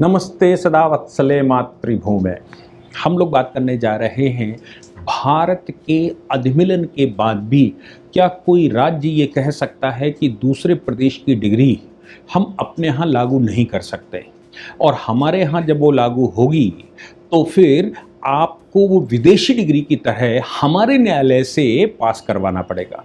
नमस्ते सदा वत्सले मातृभूमि। हम लोग बात करने जा रहे हैं भारत के अधिमिलन के बाद भी क्या कोई राज्य ये कह सकता है कि दूसरे प्रदेश की डिग्री हम अपने यहाँ लागू नहीं कर सकते, और हमारे यहाँ जब वो लागू होगी तो फिर आपको वो विदेशी डिग्री की तरह हमारे न्यायालय से पास करवाना पड़ेगा।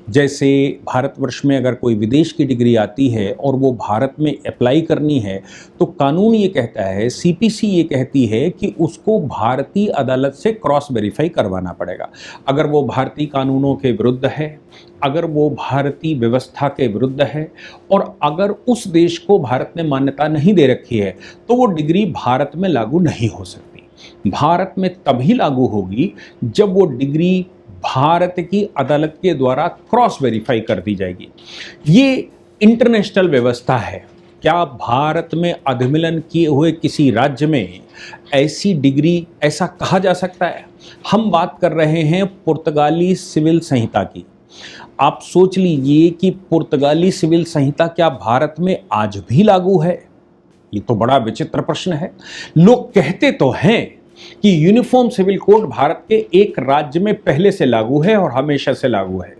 जैसे भारतवर्ष में अगर कोई विदेश की डिग्री आती है और वो भारत में अप्लाई करनी है तो कानून ये कहता है, सीपीसी ये कहती है कि उसको भारतीय अदालत से क्रॉस वेरीफाई करवाना पड़ेगा। अगर वो भारतीय कानूनों के विरुद्ध है, अगर वो भारतीय व्यवस्था के विरुद्ध है, और अगर उस देश को भारत ने मान्यता नहीं दे रखी है तो वो डिग्री भारत में लागू नहीं हो सकती। भारत में तभी लागू होगी जब वो डिग्री भारत की अदालत के द्वारा क्रॉस वेरीफाई कर दी जाएगी। ये इंटरनेशनल व्यवस्था है। क्या भारत में अधिमिलन किए हुए किसी राज्य में ऐसी डिग्री, ऐसा कहा जा सकता है? हम बात कर रहे हैं पुर्तगाली सिविल संहिता की। आप सोच लीजिए कि पुर्तगाली सिविल संहिता क्या भारत में आज भी लागू है? ये तो बड़ा विचित्र प्रश्न है। लोग कहते तो हैं कि यूनिफॉर्म सिविल कोड भारत के एक राज्य में पहले से लागू है और हमेशा से लागू है,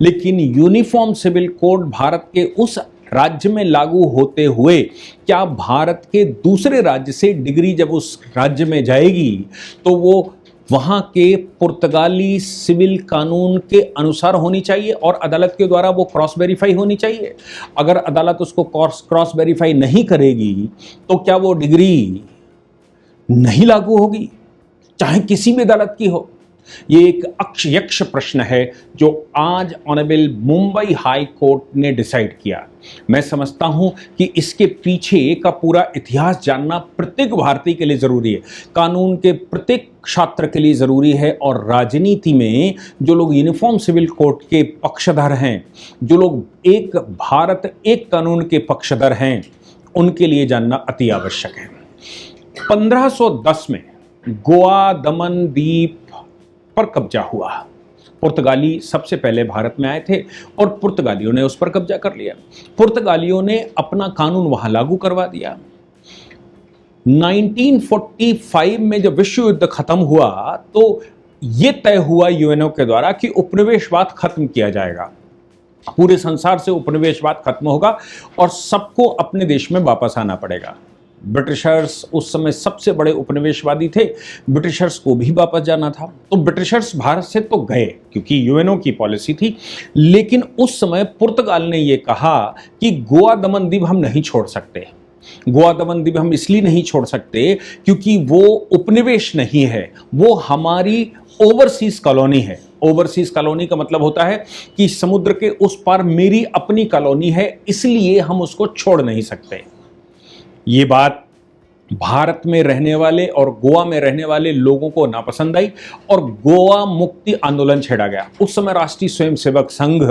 लेकिन यूनिफॉर्म सिविल कोड भारत के उस राज्य में लागू होते हुए क्या भारत के दूसरे राज्य से डिग्री जब उस राज्य में जाएगी तो वो वहाँ के पुर्तगाली सिविल कानून के अनुसार होनी चाहिए और अदालत के द्वारा वो क्रॉस वेरीफाई होनी चाहिए? अगर अदालत उसको क्रॉस वेरीफाई नहीं करेगी तो क्या वो डिग्री नहीं लागू होगी, चाहे किसी भी अदालत की हो? ये एक अक्षयक्ष प्रश्न है जो आज ऑनरेबल मुंबई हाई कोर्ट ने डिसाइड किया। मैं समझता हूं कि इसके पीछे का पूरा इतिहास जानना प्रत्येक भारतीय के लिए जरूरी है, कानून के प्रत्येक छात्र के लिए जरूरी है, और राजनीति में जो लोग यूनिफॉर्म सिविल कोड के पक्षधर हैं, जो लोग एक भारत एक कानून के पक्षधर हैं, उनके लिए जानना अति आवश्यक है। 1510 में गोवा दमन द्वीप पर कब्जा हुआ। पुर्तगाली सबसे पहले भारत में आए थे और पुर्तगालियों ने उस पर कब्जा कर लिया। पुर्तगालियों ने अपना कानून वहां लागू करवा दिया। 1945 में जब विश्व युद्ध खत्म हुआ तो यह तय हुआ यूएनओ के द्वारा कि उपनिवेशवाद खत्म किया जाएगा, पूरे संसार से उपनिवेशवाद खत्म होगा और सबको अपने देश में वापस आना पड़ेगा। ब्रिटिशर्स उस समय सबसे बड़े उपनिवेशवादी थे, ब्रिटिशर्स को भी वापस जाना था, तो ब्रिटिशर्स भारत से तो गए क्योंकि यूएनओ की पॉलिसी थी, लेकिन उस समय पुर्तगाल ने यह कहा कि गोवा दमन द्वीप हम नहीं छोड़ सकते। गोवा दमन द्वीप हम इसलिए नहीं छोड़ सकते क्योंकि वो उपनिवेश नहीं है, वो हमारी ओवरसीज कॉलोनी है। ओवरसीज कॉलोनी का मतलब होता है कि समुद्र के उस पार मेरी अपनी कॉलोनी है, इसलिए हम उसको छोड़ नहीं सकते। ये बात भारत में रहने वाले और गोवा में रहने वाले लोगों को नापसंद आई और गोवा मुक्ति आंदोलन छेड़ा गया। उस समय राष्ट्रीय स्वयंसेवक संघ,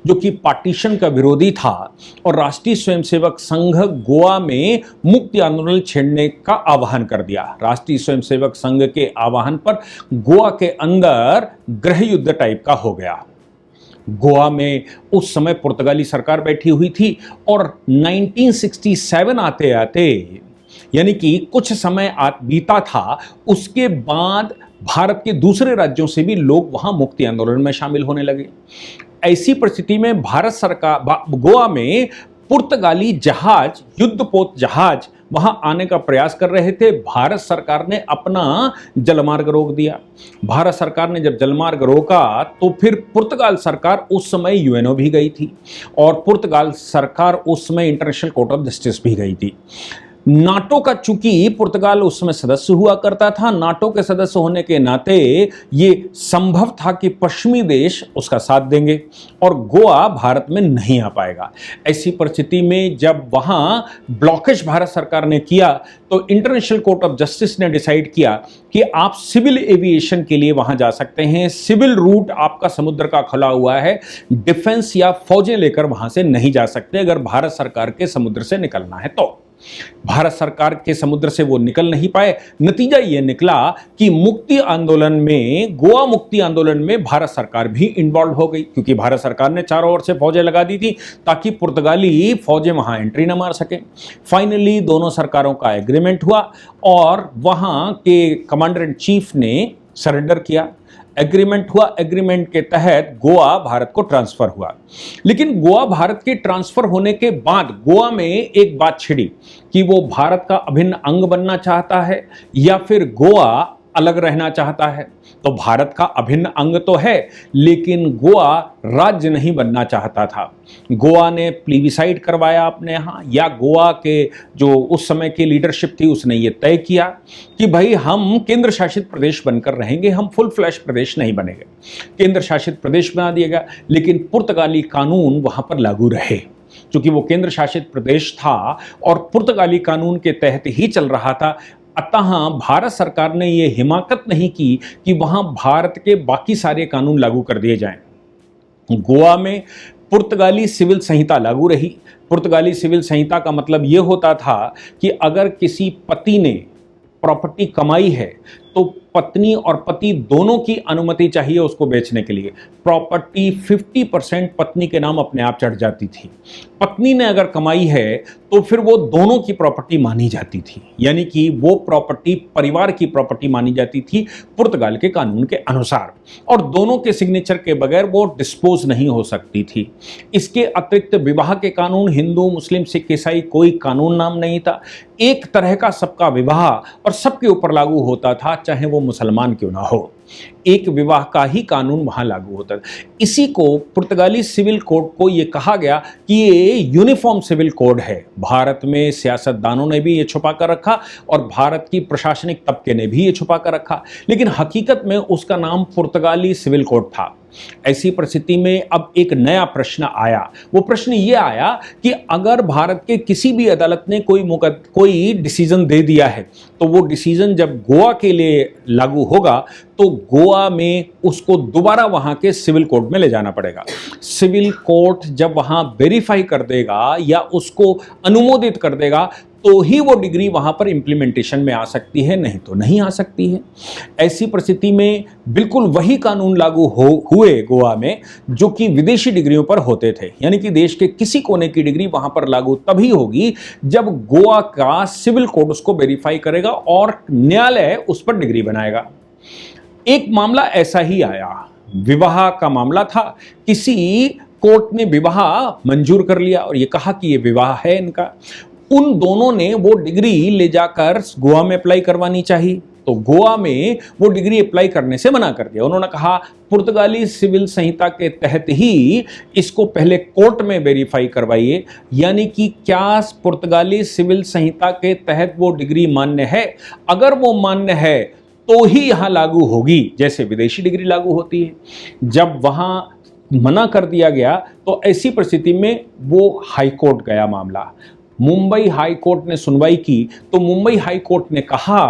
जो कि पार्टीशन का विरोधी था, और राष्ट्रीय स्वयंसेवक संघ गोवा में मुक्ति आंदोलन छेड़ने का आह्वान कर दिया। राष्ट्रीय स्वयंसेवक संघ के आह्वान पर गोवा के अंदर गृह युद्ध टाइप का हो गया। गोवा में उस समय पुर्तगाली सरकार बैठी हुई थी और 1967 आते आते, यानी कि कुछ समय बीता था, उसके बाद भारत के दूसरे राज्यों से भी लोग वहां मुक्ति आंदोलन में शामिल होने लगे। ऐसी परिस्थिति में भारत सरकार गोवा में पुर्तगाली जहाज, युद्धपोत जहाज वहां आने का प्रयास कर रहे थे। भारत सरकार ने अपना जलमार्ग रोक दिया। भारत सरकार ने जब जलमार्ग रोका तो फिर पुर्तगाल सरकार उस समय यूएनओ भी गई थी और पुर्तगाल सरकार उस समय इंटरनेशनल कोर्ट ऑफ जस्टिस भी गई थी। नाटो का चूंकि पुर्तगाल उस समय सदस्य हुआ करता था, नाटो के सदस्य होने के नाते ये संभव था कि पश्चिमी देश उसका साथ देंगे और गोवा भारत में नहीं आ पाएगा। ऐसी परिस्थिति में जब वहां ब्लॉकेज भारत सरकार ने किया तो इंटरनेशनल कोर्ट ऑफ जस्टिस ने डिसाइड किया कि आप सिविल एविएशन के लिए वहां जा सकते हैं, सिविल रूट आपका समुद्र का खुला हुआ है, डिफेंस या फौजें लेकर वहां से नहीं जा सकते अगर भारत सरकार के समुद्र से निकलना है तो। भारत सरकार के समुद्र से वो निकल नहीं पाए। नतीजा ये निकला कि मुक्ति आंदोलन में, गोवा मुक्ति आंदोलन में भारत सरकार भी इन्वॉल्व हो गई, क्योंकि भारत सरकार ने चारों ओर से फौजें लगा दी थी ताकि पुर्तगाली फौजें वहां एंट्री न मार सके। फाइनली दोनों सरकारों का एग्रीमेंट हुआ और वहां के कमांडर इन चीफ ने सरेंडर किया। एग्रीमेंट हुआ, एग्रीमेंट के तहत गोवा भारत को ट्रांसफर हुआ। लेकिन गोवा भारत के ट्रांसफर होने के बाद गोवा में एक बात छिड़ी कि वो भारत का अभिन्न अंग बनना चाहता है या फिर गोवा अलग रहना चाहता है। तो भारत का अभिन्न अंग तो है, लेकिन गोवा राज्य नहीं बनना चाहता था। गोवा ने प्लीबिसाइड करवाया अपने यहाँ, या गोवा के जो उस समय की लीडरशिप थी उसने ये तय किया कि भाई हम केंद्र शासित प्रदेश बनकर रहेंगे, हम फुल फ्लैश प्रदेश नहीं बनेंगे। केंद्र शासित प्रदेश बना दिया गया, लेकिन पुर्तगाली कानून वहां पर लागू रहे। क्योंकि वो केंद्र शासित प्रदेश था और पुर्तगाली कानून के तहत ही चल रहा था, अतः भारत सरकार ने ये हिमाकत नहीं की कि वहां भारत के बाकी सारे कानून लागू कर दिए जाएं। गोवा में पुर्तगाली सिविल संहिता लागू रही। पुर्तगाली सिविल संहिता का मतलब ये होता था कि अगर किसी पति ने प्रॉपर्टी कमाई है तो पत्नी और पति दोनों की अनुमति चाहिए उसको बेचने के लिए। प्रॉपर्टी 50% पत्नी के नाम अपने आप चढ़ जाती थी। पत्नी ने अगर कमाई है तो फिर वो दोनों की प्रॉपर्टी मानी जाती थी, यानी कि वो प्रॉपर्टी परिवार की प्रॉपर्टी मानी जाती थी पुर्तगाल के कानून के अनुसार, और दोनों के सिग्नेचर के बगैर वो डिस्पोज नहीं हो सकती थी। इसके अतिरिक्त विवाह के कानून, हिंदू मुस्लिम सिख ईसाई कोई कानून नाम नहीं था। एक तरह का सबका विवाह और सबके ऊपर लागू होता था, चाहे वो मुसलमान क्यों ना हो। एक विवाह का ही कानून वहां लागू होता था। इसी को पुर्तगाली सिविल कोड को ये कहा गया कि ये यूनिफॉर्म सिविल कोड है। भारत में सियासतदानों ने भी ये छुपा कर रखा और भारत की प्रशासनिक तबके ने भी ये छुपा कर रखा, लेकिन हकीकत में उसका नाम पुर्तगाली सिविल कोड था। ऐसी परिस्थिति में अब एक नया प्रश्न आया। वो प्रश्न ये आया कि अगर भारत के किसी भी अदालत ने कोई डिसीजन दे दिया है तो वो डिसीजन जब गोवा के लिए लागू होगा तो गोवा में उसको दोबारा वहां के सिविल कोर्ट में ले जाना पड़ेगा। सिविल कोर्ट जब वहां वेरीफाई कर देगा या उसको अनुमोदित कर देगा तो ही वो डिग्री वहां पर इंप्लीमेंटेशन में आ सकती है, नहीं तो नहीं आ सकती है। ऐसी परिस्थिति में बिल्कुल वही कानून लागू हुए गोवा में जो कि विदेशी डिग्रियों पर होते थे, यानी कि देश के किसी कोने की डिग्री वहां पर लागू तभी होगी जब गोवा का सिविल कोड उसको वेरीफाई करेगा और न्यायालय उस पर डिग्री बनाएगा। एक मामला ऐसा ही आया, विवाह का मामला था। किसी कोर्ट ने विवाह मंजूर कर लिया और ये कहा कि ये विवाह है इनका। उन दोनों ने वो डिग्री ले जाकर गोवा में अप्लाई करवानी चाहिए, तो गोवा में वो डिग्री अप्लाई करने से मना कर दिया। उन्होंने कहा पुर्तगाली सिविल संहिता के तहत ही इसको पहले कोर्ट में वेरीफाई करवाइए, यानी कि क्या पुर्तगाली सिविल संहिता के तहत वो डिग्री मान्य है। अगर वो मान्य है तो ही यहां लागू होगी, जैसे विदेशी डिग्री लागू होती है। जब वहां मना कर दिया गया तो ऐसी परिस्थिति में वो हाई कोर्ट गया मामला। मुंबई हाई कोर्ट ने सुनवाई की तो मुंबई हाई कोर्ट ने कहा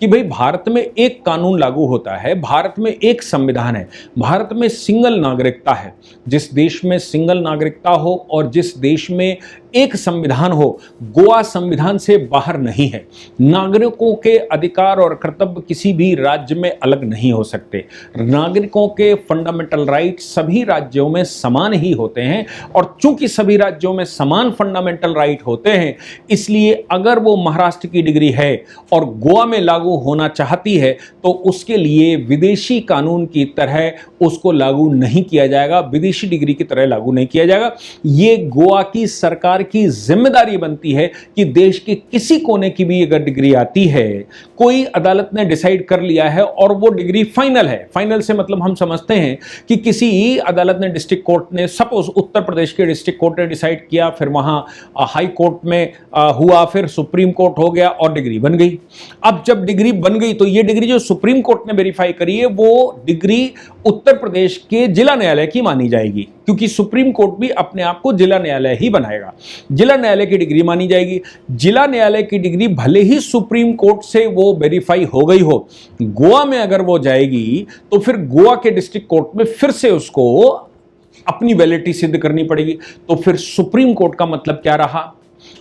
कि भाई भारत में एक कानून लागू होता है, भारत में एक संविधान है, भारत में सिंगल नागरिकता है। जिस देश में सिंगल नागरिकता हो और जिस देश में एक संविधान हो, गोवा संविधान से बाहर नहीं है। नागरिकों के अधिकार और कर्तव्य किसी भी राज्य में अलग नहीं हो सकते। नागरिकों के फंडामेंटल राइट सभी राज्यों में समान ही होते हैं, और चूंकि सभी राज्यों में समान फंडामेंटल राइट होते हैं, इसलिए अगर वो महाराष्ट्र की डिग्री है और गोवा में लागू होना चाहती है तो उसके लिए विदेशी कानून की तरह उसको लागू नहीं किया जाएगा, विदेशी डिग्री की तरह लागू नहीं किया जाएगा। ये गोवा की सरकार की जिम्मेदारी बनती है कि देश के किसी कोने की भी अगर डिग्री आती है, कोई अदालत ने डिसाइड कर लिया है और वो डिग्री फाइनल है। फाइनल से मतलब हम समझते हैं कि किसी अदालत ने, डिस्ट्रिक्ट कोर्ट ने, सपोज उत्तर प्रदेश के डिस्ट्रिक्ट कोर्ट ने डिसाइड किया, फिर वहां हाई कोर्ट में हुआ, फिर सुप्रीम कोर्ट हो गया और डिग्री बन गई। अब जब डिग्री बन गई तो ये डिग्री जो सुप्रीम कोर्ट ने वेरीफाई करी है वो डिग्री उत्तर प्रदेश के जिला न्यायालय की मानी जाएगी, क्योंकि सुप्रीम कोर्ट भी अपने आप को जिला न्यायालय ही बनाएगा। जिला न्यायालय की डिग्री मानी जाएगी। जिला न्यायालय की डिग्री भले ही सुप्रीम कोर्ट से वो वेरीफाई हो गई हो, गोवा में अगर वो जाएगी तो फिर गोवा के डिस्ट्रिक्ट कोर्ट में फिर से उसको अपनी वैलिडिटी सिद्ध करनी पड़ेगी। तो फिर सुप्रीम कोर्ट का मतलब क्या रहा?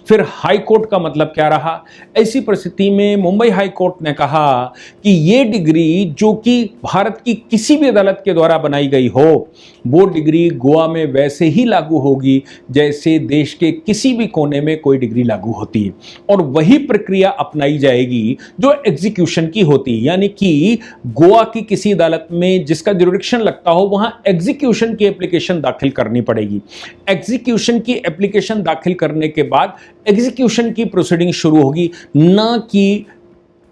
फिर हाई कोर्ट का मतलब क्या रहा? ऐसी परिस्थिति में मुंबई हाई कोर्ट ने कहा कि ये डिग्री जो कि भारत की किसी भी अदालत के द्वारा बनाई गई हो, वो डिग्री गोवा में वैसे ही लागू होगी जैसे देश के किसी भी कोने में कोई डिग्री लागू होती है, और वही प्रक्रिया अपनाई जाएगी जो एग्जीक्यूशन की होती है। यानी कि गोवा की किसी अदालत में जिसका जुरिडिक्शन लगता हो, वहां एग्जीक्यूशन की एप्लीकेशन दाखिल करनी पड़ेगी। एग्जीक्यूशन की एप्लीकेशन दाखिल करने के बाद एग्जीक्यूशन की प्रोसीडिंग शुरू होगी, ना कि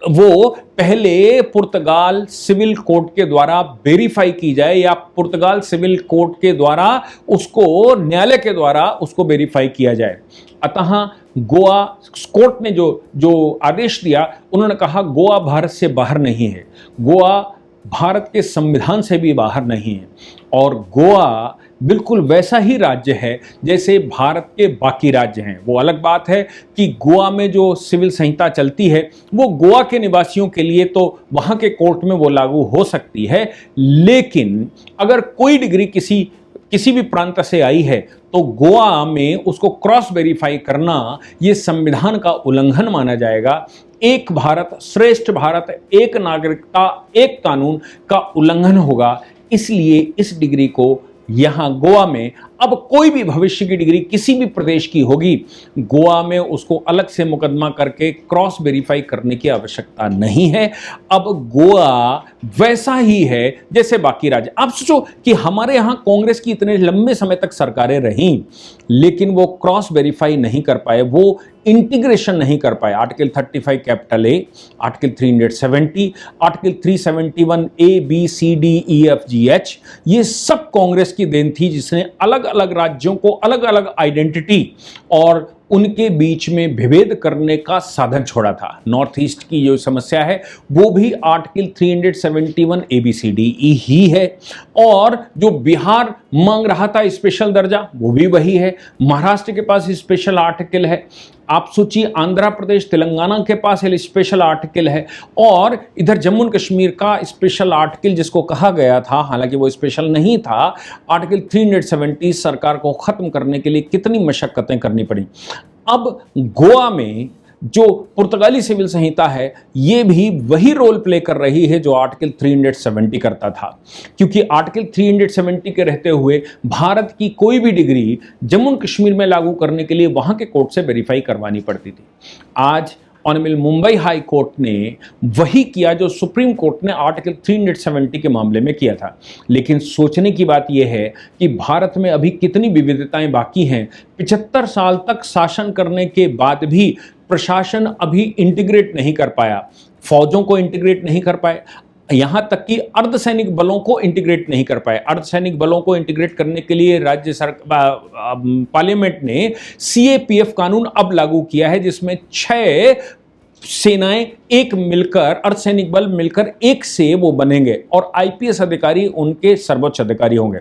वो पहले पुर्तगाल सिविल कोर्ट के द्वारा वेरीफाई की जाए या पुर्तगाल सिविल कोर्ट के द्वारा उसको न्यायालय के द्वारा उसको वेरीफाई किया जाए। अतः गोवा कोर्ट ने जो आदेश दिया, उन्होंने कहा गोवा भारत से बाहर नहीं है, गोवा भारत के संविधान से भी बाहर नहीं है, और गोवा बिल्कुल वैसा ही राज्य है जैसे भारत के बाकी राज्य हैं। वो अलग बात है कि गोवा में जो सिविल संहिता चलती है वो गोवा के निवासियों के लिए तो वहाँ के कोर्ट में वो लागू हो सकती है, लेकिन अगर कोई डिग्री किसी भी प्रांत से आई है तो गोवा में उसको क्रॉस वेरीफाई करना ये संविधान का उल्लंघन माना जाएगा। एक भारत श्रेष्ठ भारत, एक नागरिकता, एक कानून का उल्लंघन होगा। इसलिए इस डिग्री को यहां गोवा में अब कोई भी भविष्य की डिग्री किसी भी प्रदेश की होगी, गोवा में उसको अलग से मुकदमा करके क्रॉस वेरीफाई करने की आवश्यकता नहीं है। अब गोवा वैसा ही है जैसे बाकी राज्य। आप सोचो कि हमारे यहां कांग्रेस की इतने लंबे समय तक सरकारें रहीं, लेकिन वो क्रॉस वेरीफाई नहीं कर पाए, वो इंटीग्रेशन नहीं कर पाए। Article 35 capital A, article 370, article 371 A B C D E F G H, ये सब कांग्रेस की देन थी, जिसने अलग अलग राज्यों को अलग अलग आइडेंटिटी और उनके बीच में विभेद करने का साधन छोड़ा था। नॉर्थ ईस्ट की जो समस्या है वो भी आर्टिकल 371 ABCDE ही है, और जो बिहार मांग रहा था स्पेशल दर्जा वो भी वही है। महाराष्ट्र के पास स्पेशल आर्टिकल है, आप सोचिए आंध्र प्रदेश तेलंगाना के पास स्पेशल आर्टिकल है, और इधर जम्मू एंड कश्मीर का स्पेशल आर्टिकल जिसको कहा गया था, हालांकि वो स्पेशल नहीं था, आर्टिकल 370 सरकार को खत्म करने के लिए कितनी मशक्कतें करनी पड़ी। अब गोवा में जो पुर्तगाली सिविल संहिता है ये भी वही रोल प्ले कर रही है जो आर्टिकल 370 करता था, क्योंकि आर्टिकल 370 के रहते हुए भारत की कोई भी डिग्री जम्मू एंड कश्मीर में लागू करने के लिए वहां के कोर्ट से वेरीफाई करवानी पड़ती थी। आज ऑनरेबल मुंबई हाई कोर्ट ने वही किया जो सुप्रीम कोर्ट ने आर्टिकल 370 के मामले में किया था। लेकिन सोचने की बात यह है कि भारत में अभी कितनी विविधताएं बाकी हैं। 75 साल तक शासन करने के बाद भी प्रशासन अभी इंटीग्रेट नहीं कर पाया, फौजों को इंटीग्रेट नहीं कर पाए, यहां तक कि अर्धसैनिक बलों को इंटीग्रेट नहीं कर पाए। अर्धसैनिक बलों को इंटीग्रेट करने के लिए राज्य सरकार पार्लियामेंट ने सीएपीएफ कानून अब लागू किया है, जिसमें 6 सेनाएं एक मिलकर, अर्धसैनिक बल मिलकर एक से वो बनेंगे, और आईपीएस अधिकारी उनके सर्वोच्च अधिकारी होंगे।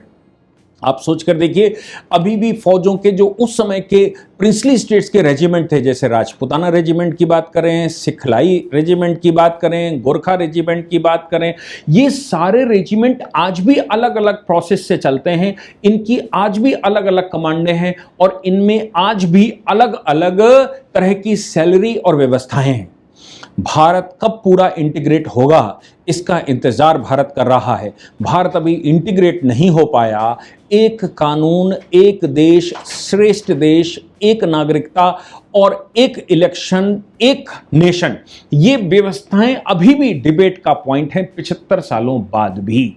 आप सोचकर देखिए, अभी भी फौजों के जो उस समय के प्रिंसली स्टेट्स के रेजिमेंट थे, जैसे राजपुताना रेजिमेंट की बात करें, सिखलाई रेजिमेंट की बात करें, गोरखा रेजिमेंट की बात करें, ये सारे रेजिमेंट आज भी अलग अलग प्रोसेस से चलते हैं। इनकी आज भी अलग अलग कमांडें हैं, और इनमें आज भी अलग अलग तरह की सैलरी और व्यवस्थाएं हैं। भारत कब पूरा इंटीग्रेट होगा इसका इंतजार भारत कर रहा है। भारत अभी इंटीग्रेट नहीं हो पाया। एक कानून, एक देश, श्रेष्ठ देश, एक नागरिकता और एक इलेक्शन, एक नेशन, ये व्यवस्थाएं अभी भी डिबेट का पॉइंट है 75 सालों बाद भी।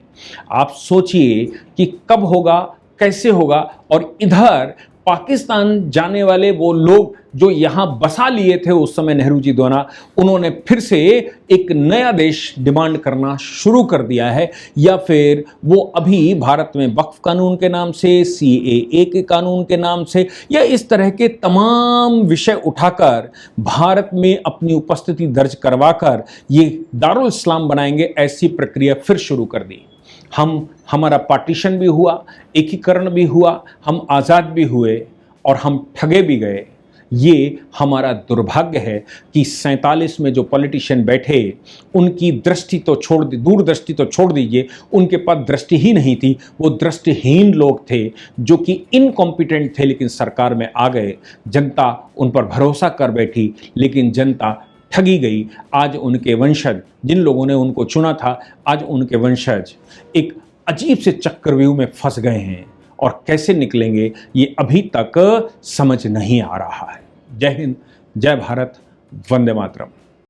आप सोचिए कि कब होगा, कैसे होगा, और इधर पाकिस्तान जाने वाले वो लोग जो यहां बसा लिए थे उस समय नेहरू जी द्वारा, उन्होंने फिर से एक नया देश डिमांड करना शुरू कर दिया है, या फिर वो अभी भारत में वक्फ कानून के नाम से, सीएए के कानून के नाम से, या इस तरह के तमाम विषय उठाकर भारत में अपनी उपस्थिति दर्ज करवाकर ये दारुल इस्लाम बनाएंगे, ऐसी प्रक्रिया फिर शुरू कर दी। हमारा पार्टीशन भी हुआ, एकीकरण भी हुआ, हम आज़ाद भी हुए, और हम ठगे भी गए। ये हमारा दुर्भाग्य है कि 47 में जो पॉलिटिशियन बैठे, उनकी दृष्टि तो छोड़ दी, दूरदृष्टि तो छोड़ दीजिए, उनके पास दृष्टि ही नहीं थी। वो दृष्टिहीन लोग थे जो कि इनकॉम्पिटेंट थे, लेकिन सरकार में आ गए। जनता उन पर भरोसा कर बैठी, लेकिन जनता ठगी गई। आज उनके वंशज, जिन लोगों ने उनको चुना था, आज उनके वंशज एक अजीब से चक्रव्यूह में फंस गए हैं और कैसे निकलेंगे ये अभी तक समझ नहीं आ रहा है। जय हिंद, जय भारत, वंदे मातरम।